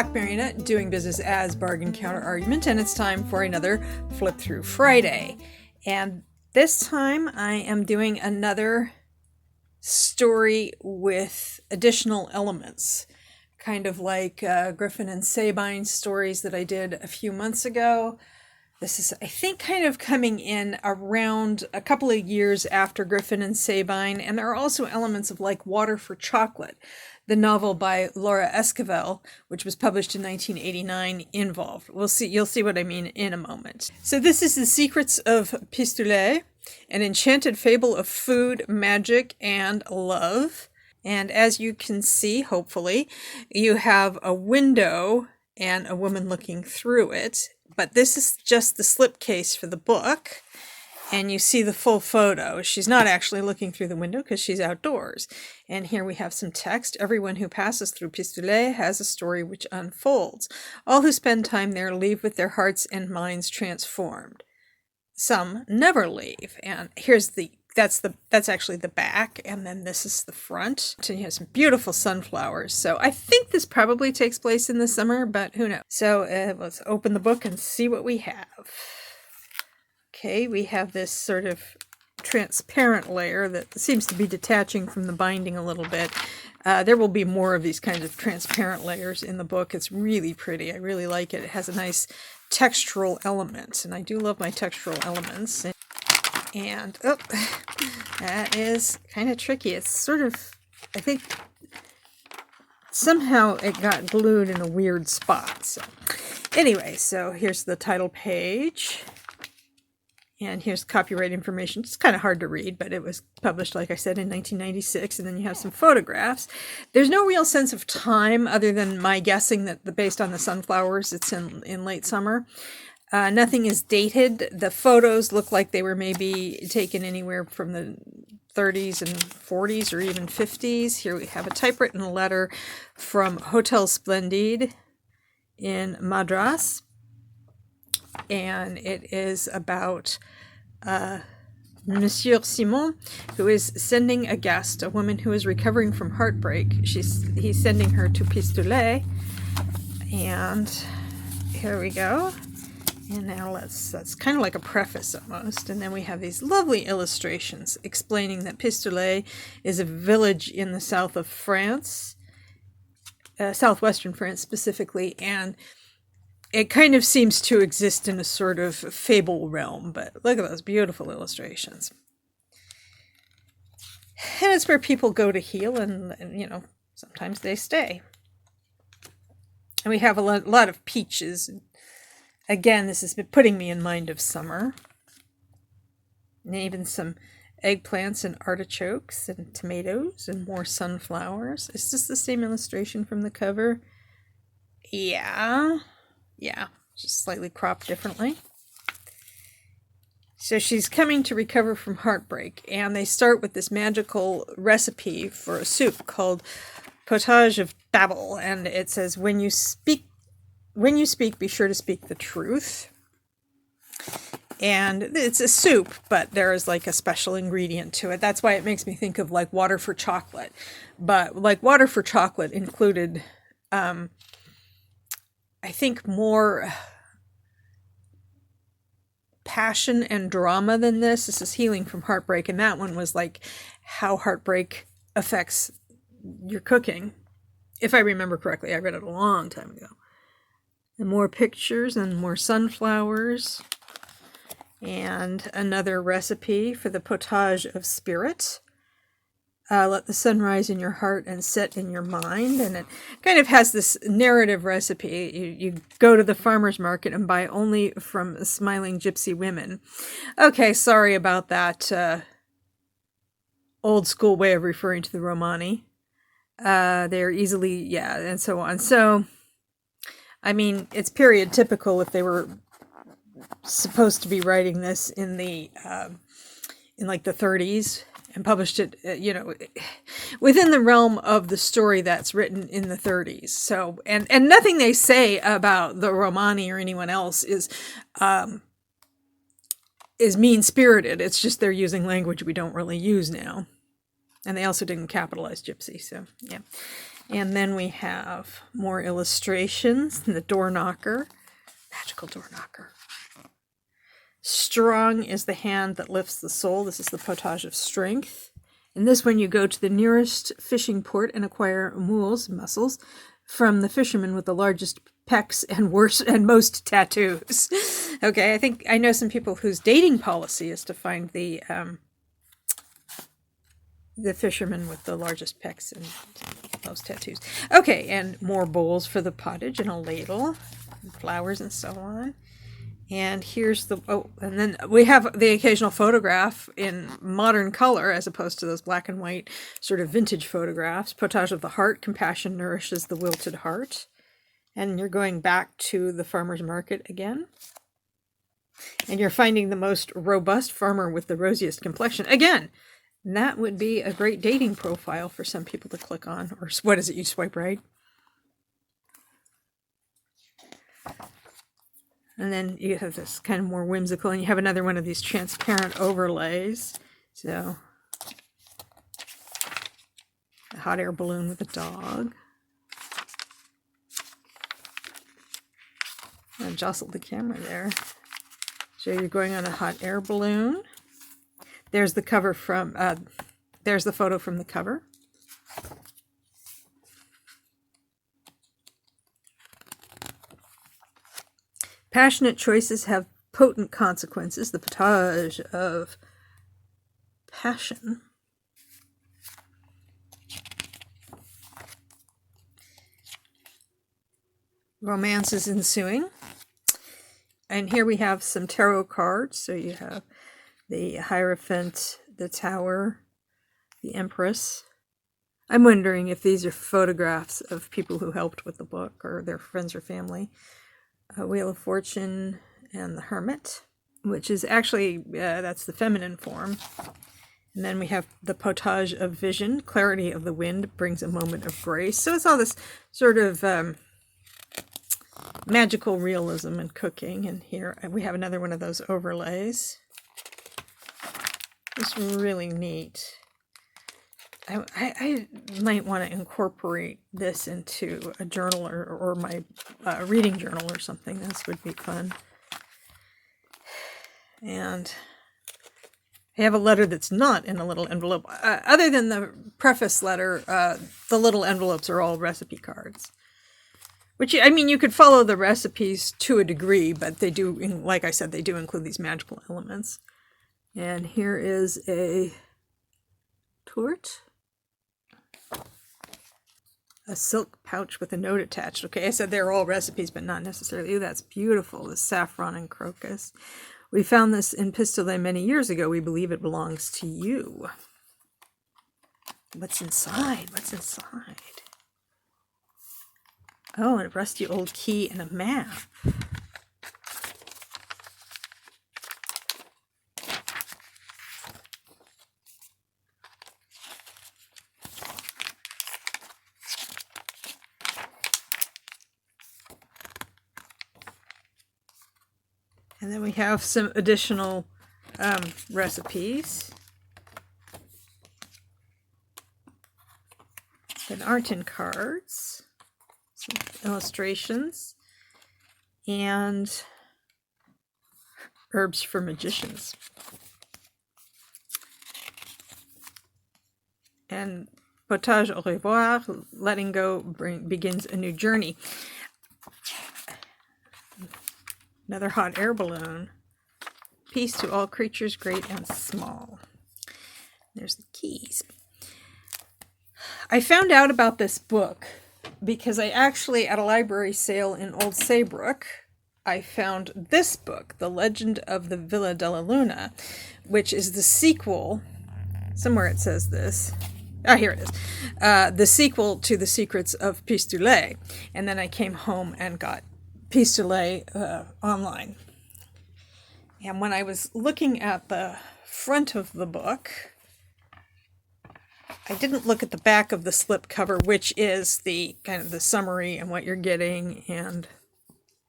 Black Marionette, doing business as Bargain Counter Argument, and it's time for another Flip Through Friday. And this time I am doing another story with additional elements, kind of like Griffin and Sabine stories that I did a few months ago. This is, I think, kind of coming in around a couple of years after Griffin and Sabine, and there are also elements of like Water for Chocolate, the novel by Laura Esquivel, which was published in 1989, involved. You'll see what I mean in a moment. So this is The Secrets of Pistoulet, an enchanted fable of food, magic, and love. And as you can see, hopefully, you have a window and a woman looking through it. But this is just the slipcase for the book. And you see the full photo. She's not actually looking through the window because she's outdoors. And here we have some text. Everyone who passes through Pistoulet has a story which unfolds. All who spend time there leave with their hearts and minds transformed. Some never leave. And that's actually the back, and then this is the front. And you have some beautiful sunflowers. So I think this probably takes place in the summer, but who knows? So let's open the book and see what we have. Okay, we have this sort of transparent layer that seems to be detaching from the binding a little bit. There will be more of these kinds of transparent layers in the book. It's really pretty. I really like it. It has a nice textural element, and I do love my textural elements. And oh, that is kind of tricky. It's sort of, I think, somehow it got glued in a weird spot. So anyway, so here's the title page. And here's copyright information. It's kind of hard to read, but it was published, like I said, in 1996. And then you have some photographs. There's no real sense of time other than my guessing that based on the sunflowers, it's in late summer. Nothing is dated. The photos look like they were maybe taken anywhere from the 30s and 40s or even 50s. Here we have a typewritten letter from Hotel Splendide in Madras. And it is about Monsieur Simon, who is sending a guest, a woman who is recovering from heartbreak. He's sending her to Pistoulet. And here we go. And now that's kind of like a preface almost. And then we have these lovely illustrations explaining that Pistoulet is a village in the south of France, southwestern France specifically, and it kind of seems to exist in a sort of fable realm, but look at those beautiful illustrations. And it's where people go to heal, and sometimes they stay. And we have a lot of peaches. Again, this has been putting me in mind of summer. And even some eggplants and artichokes and tomatoes and more sunflowers. Is this the same illustration from the cover? Yeah, just slightly cropped differently. So she's coming to recover from heartbreak, and they start with this magical recipe for a soup called potage of dabble, and it says, when you speak, be sure to speak the truth. And it's a soup, but there is like a special ingredient to it. That's why it makes me think of like Water for Chocolate. But like Water for Chocolate included, I think, more passion and drama than this. This is healing from heartbreak, and that one was like how heartbreak affects your cooking. If I remember correctly, I read it a long time ago. And more pictures and more sunflowers. And another recipe for the potage of spirit. Let the sun rise in your heart and set in your mind. And it kind of has this narrative recipe. You go to the farmer's market and buy only from smiling gypsy women. Okay, sorry about that old school way of referring to the Romani. They're easily, and so on. So, I mean, it's period typical if they were supposed to be writing this in the in like the 30s and published it, within the realm of the story that's written in the 30s. So, and nothing they say about the Romani or anyone else is mean-spirited. It's just they're using language we don't really use now. And they also didn't capitalize gypsy, so yeah. And then we have more illustrations. The door knocker, magical door knocker. Strong is the hand that lifts the soul. This is the potage of strength. In this one, you go to the nearest fishing port and acquire mules, mussels, from the fisherman with the largest pecs and most tattoos. Okay, I think I know some people whose dating policy is to find the fisherman with the largest pecs and most tattoos. Okay, and more bowls for the pottage and a ladle, and flowers and so on. And here's and then we have the occasional photograph in modern color as opposed to those black and white sort of vintage photographs. Potage of the heart, compassion nourishes the wilted heart. And you're going back to the farmer's market again. And you're finding the most robust farmer with the rosiest complexion. Again, that would be a great dating profile for some people to click on. Or what is it, you swipe right? And then you have this kind of more whimsical, and you have another one of these transparent overlays. So, a hot air balloon with a dog. I jostled the camera there. So you're going on a hot air balloon. There's the cover from, there's the photo from the cover. Passionate choices have potent consequences. The potage of passion. Romance is ensuing. And here we have some tarot cards. So you have the Hierophant, the Tower, the Empress. I'm wondering if these are photographs of people who helped with the book or their friends or family. Wheel of Fortune and the Hermit, which is actually, that's the feminine form. And then we have the Potage of Vision. Clarity of the wind brings a moment of grace. So it's all this sort of magical realism in cooking. And here we have another one of those overlays. It's really neat. I might want to incorporate this into a journal or my reading journal or something. This would be fun. And I have a letter that's not in a little envelope. Other than the preface letter, the little envelopes are all recipe cards. Which, I mean, you could follow the recipes to a degree, but they do, like I said, they do include these magical elements. And here is a tourte. A silk pouch with a note attached. Okay, I said they're all recipes, but not necessarily. Ooh, that's beautiful. The saffron and crocus. We found this in Pistoulet many years ago. We believe it belongs to you. What's inside? What's inside? Oh, and a rusty old key and a map. And then we have some additional recipes that aren't in cards, some illustrations, and herbs for magicians. And potage au revoir, letting go begins a new journey. Another hot air balloon. Peace to all creatures, great and small. There's the keys. I found out about this book because I actually, at a library sale in Old Saybrook, I found this book, The Legend of the Villa della Luna, which is the sequel. Somewhere it says this. Ah, here it is. The sequel to The Secrets of Pistoulet. And then I came home and got Pistoulet online. And when I was looking at the front of the book, I didn't look at the back of the slip cover, which is the kind of the summary and what you're getting. And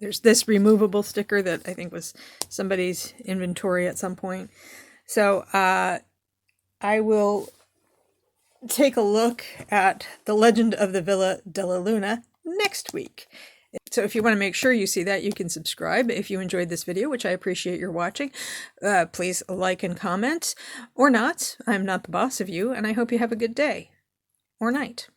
there's this removable sticker that I think was somebody's inventory at some point. So I will take a look at The Legend of the Villa della Luna next week. So if you want to make sure you see that, you can subscribe. If you enjoyed this video, which I appreciate your watching, please like and comment, or not. I'm not the boss of you, and I hope you have a good day or night.